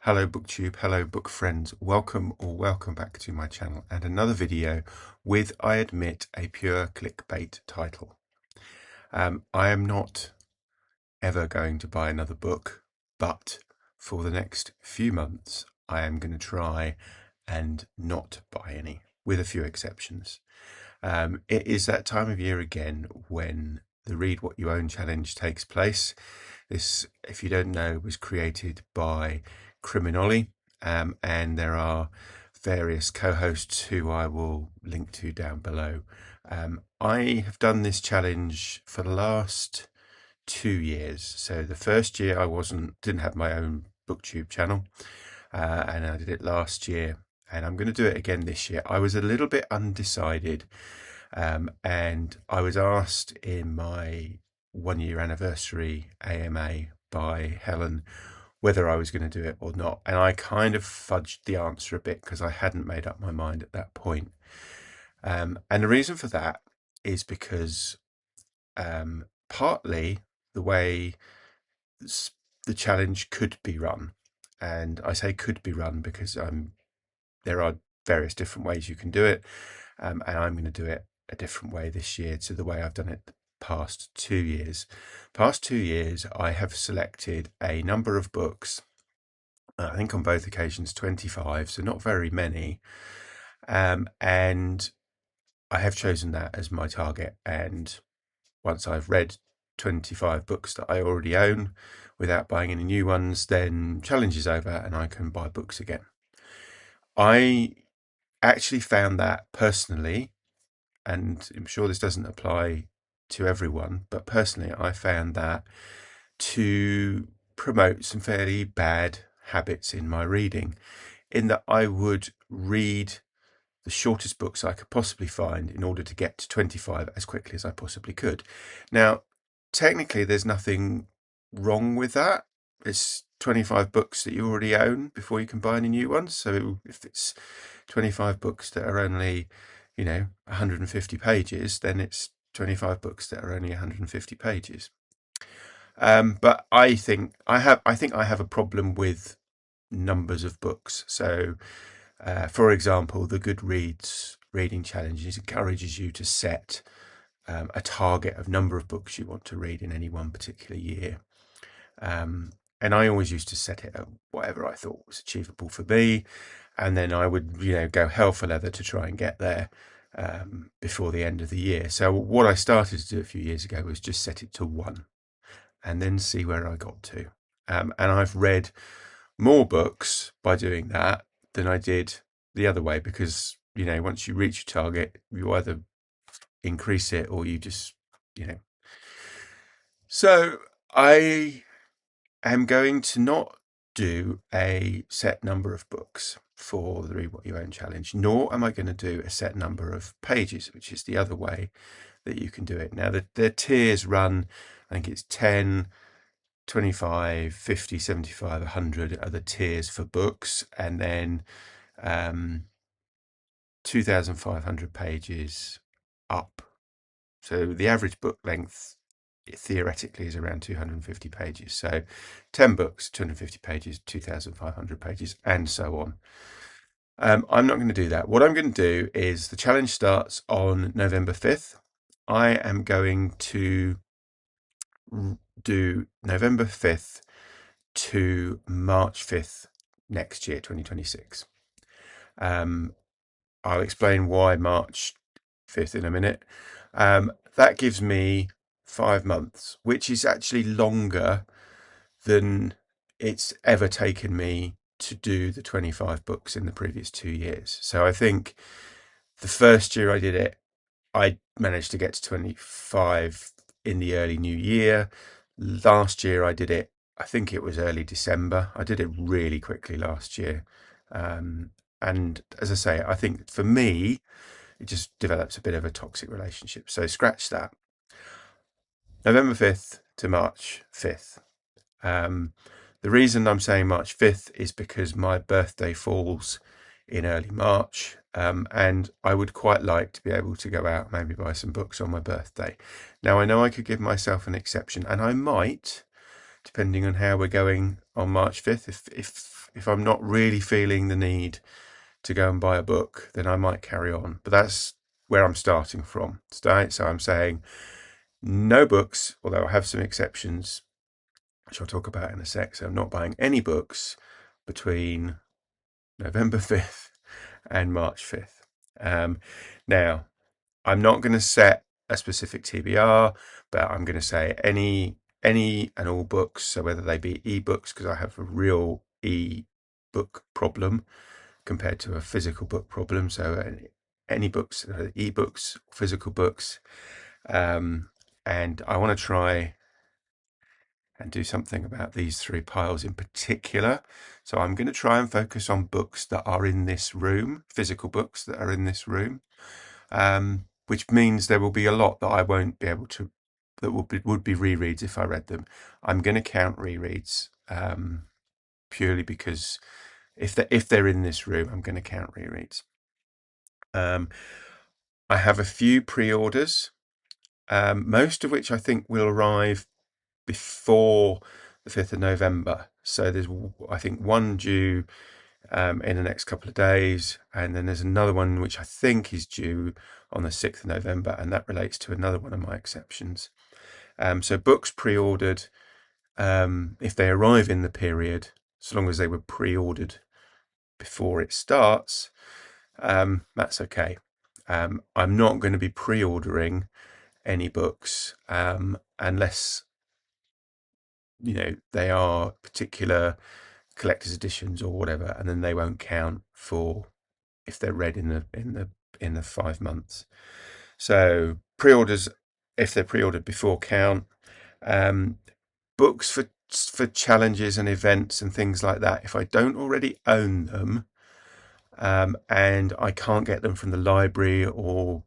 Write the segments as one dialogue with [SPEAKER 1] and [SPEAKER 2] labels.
[SPEAKER 1] Hello booktube, hello book friends, welcome back to my channel and another video with, I admit, a pure clickbait title. I am not ever going to buy another book, but for the next few months I am going to try and not buy any, with a few exceptions. It is that time of year again when the Read What You Own challenge takes place. This, if you don't know, was created by Criminoli, and there are various co-hosts who I will link to down below. I have done this challenge for the last 2 years. So the first year I didn't have my own booktube channel, and I did it last year, and I'm going to do it again this year. I was a little bit undecided, and I was asked in my 1 year anniversary AMA by Helen whether I was going to do it or not, and I kind of fudged the answer a bit because I hadn't made up my mind at that point. And the reason for that is because partly the way the challenge could be run, and I say could be run because there are various different ways you can do it, and I'm going to do it a different way this year to the way I've done it the past 2 years. Past 2 years, I have selected a number of books, I think on both occasions 25, so not very many, and I have chosen that as my target. And once I've read 25 books that I already own without buying any new ones, then challenge is over and I can buy books again. I actually found that personally, and I'm sure this doesn't apply to everyone, but personally I found that to promote some fairly bad habits in my reading, in that I would read the shortest books I could possibly find in order to get to 25 as quickly as I possibly could. Now, technically there's nothing wrong with that. It's 25 books that you already own before you can buy any new ones. So if it's 25 books that are only, 150 pages, then it's 25 books that are only 150 pages. But I think I have a problem with numbers of books. So, for example, the Goodreads reading challenge encourages you to set a target of number of books you want to read in any one particular year. And I always used to set it at whatever I thought was achievable for me, and then I would, go hell for leather to try and get there before the end of the year. So what I started to do a few years ago was just set it to 1, and then see where I got to. And I've read more books by doing that than I did the other way, because once you reach your target, you either increase it or you just So I am going to not do a set number of books for the Read What You Own challenge, nor am I going to do a set number of pages, which is the other way that you can do it. Now the tiers run, I think it's 10, 25, 50, 75, 100 are the tiers for books, and then 2,500 pages up. So the average book length theoretically is around 250 pages. So 10 books, 250 pages, 2,500 pages, and so on. I'm not going to do that. What I'm going to do is, the challenge starts on November 5th. I am going to do November 5th to March 5th next year, 2026. I'll explain why March 5th in a minute. That gives me 5 months, which is actually longer than it's ever taken me to do the 25 books in the previous 2 years. So I think the first year I did it, I managed to get to 25 in the early new year. Last year I did it, I think it was early December. I did it really quickly last year. And as I say, I think for me, it just develops a bit of a toxic relationship. So scratch that. November 5th to March 5th. The reason I'm saying March 5th is because my birthday falls in early March, and I would quite like to be able to go out, maybe buy some books on my birthday. Now, I know I could give myself an exception, and I might, depending on how we're going on March 5th. If I'm not really feeling the need to go and buy a book, then I might carry on. But that's where I'm starting from. So I'm saying no books, although I have some exceptions, which I'll talk about in a sec. So I'm not buying any books between November 5th and March 5th. Now, I'm not going to set a specific TBR, but I'm going to say any and all books. So whether they be ebooks, because I have a real e-book problem compared to a physical book problem. So any books, ebooks, physical books, and I want to try and do something about these three piles in particular. So I'm going to try and focus on books that are in this room, physical books that are in this room, which means there will be a lot that I won't be able to, that would be rereads if I read them. I'm going to count rereads purely because if they're in this room, I'm going to count rereads. I have a few pre-orders, most of which I think will arrive before the 5th of November. So there's, I think, one due in the next couple of days, and then there's another one which I think is due on the 6th of November, and that relates to another one of my exceptions. So books pre-ordered, if they arrive in the period, so long as they were pre-ordered before it starts, that's okay. I'm not going to be pre-ordering any books unless they are particular collector's editions or whatever, and then they won't count for if they're read in the 5 months. So pre-orders, if they're pre-ordered before, count. Books for challenges and events and things like that, if I don't already own them, and I can't get them from the library or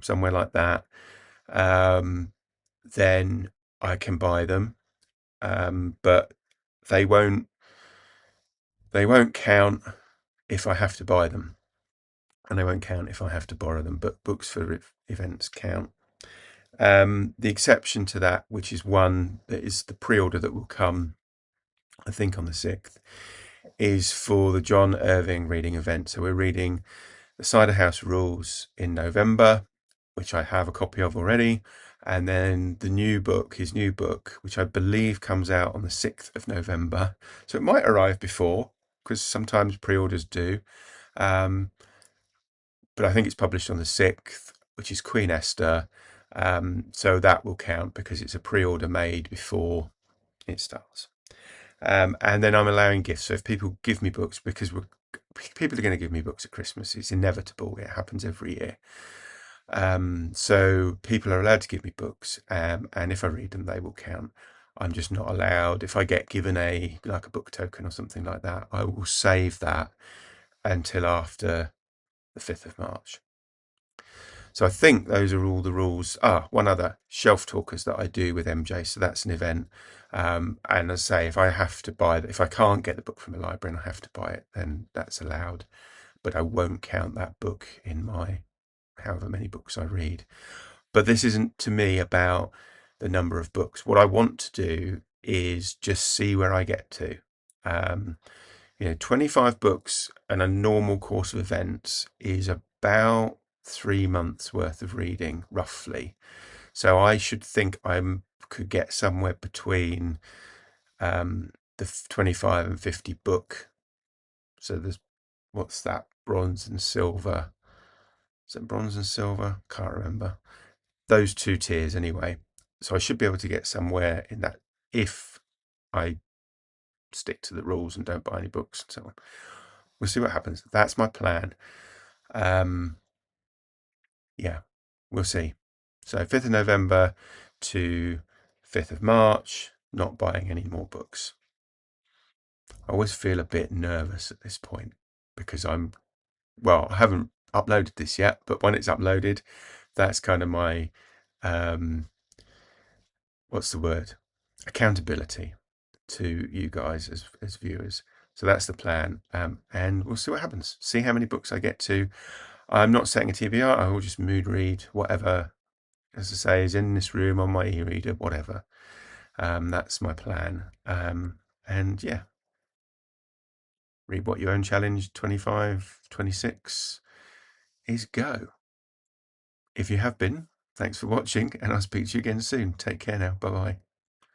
[SPEAKER 1] somewhere like that, then I can buy them, but they won't count if I have to buy them, and they won't count if I have to borrow them. But books for events count. The exception to that, which is one that is the pre-order that will come, I think, on the 6th, is for the John Irving reading event. So we're reading the Cider House Rules in November, which I have a copy of already, and then the new book, his new book, which I believe comes out on the 6th of November. So it might arrive before, because sometimes pre-orders do, but I think it's published on the 6th, which is Queen Esther. So that will count because it's a pre-order made before it starts. And then I'm allowing gifts. So if people give me books, because people are going to give me books at Christmas, it's inevitable. It happens every year. So people are allowed to give me books, and if I read them, they will count. I'm just not allowed, if I get given a book token or something like that, I will save that until after the 5th of March. So I think those are all the rules. One other, Shelftalkers, that I do with MJ. So that's an event. And as I say, if I have to buy if I can't get the book from the library and I have to buy it, then that's allowed. But I won't count that book in my however many books I read. But this isn't, to me, about the number of books. What I want to do is just see where I get to. 25 books and a normal course of events is about 3 months worth of reading, roughly. So I should think I could get somewhere between the 25 and 50 book. So there's, what's that? Bronze and silver. Is it bronze and silver? Can't remember. Those two tiers anyway. So I should be able to get somewhere in that if I stick to the rules and don't buy any books and so on. We'll see what happens. That's my plan. Yeah, we'll see. So 5th of November to 5th of March, not buying any more books. I always feel a bit nervous at this point because I haven't uploaded this yet, but when it's uploaded, that's kind of my, what's the word? Accountability to you guys as viewers. So that's the plan. And we'll see what happens. See how many books I get to. I'm not setting a TBR. I will just mood read whatever, as I say, is in this room on my e-reader, whatever. That's my plan. And yeah, read what your own challenge 25, 26 is go. If you have been, thanks for watching, and I'll speak to you again soon. Take care now. Bye bye.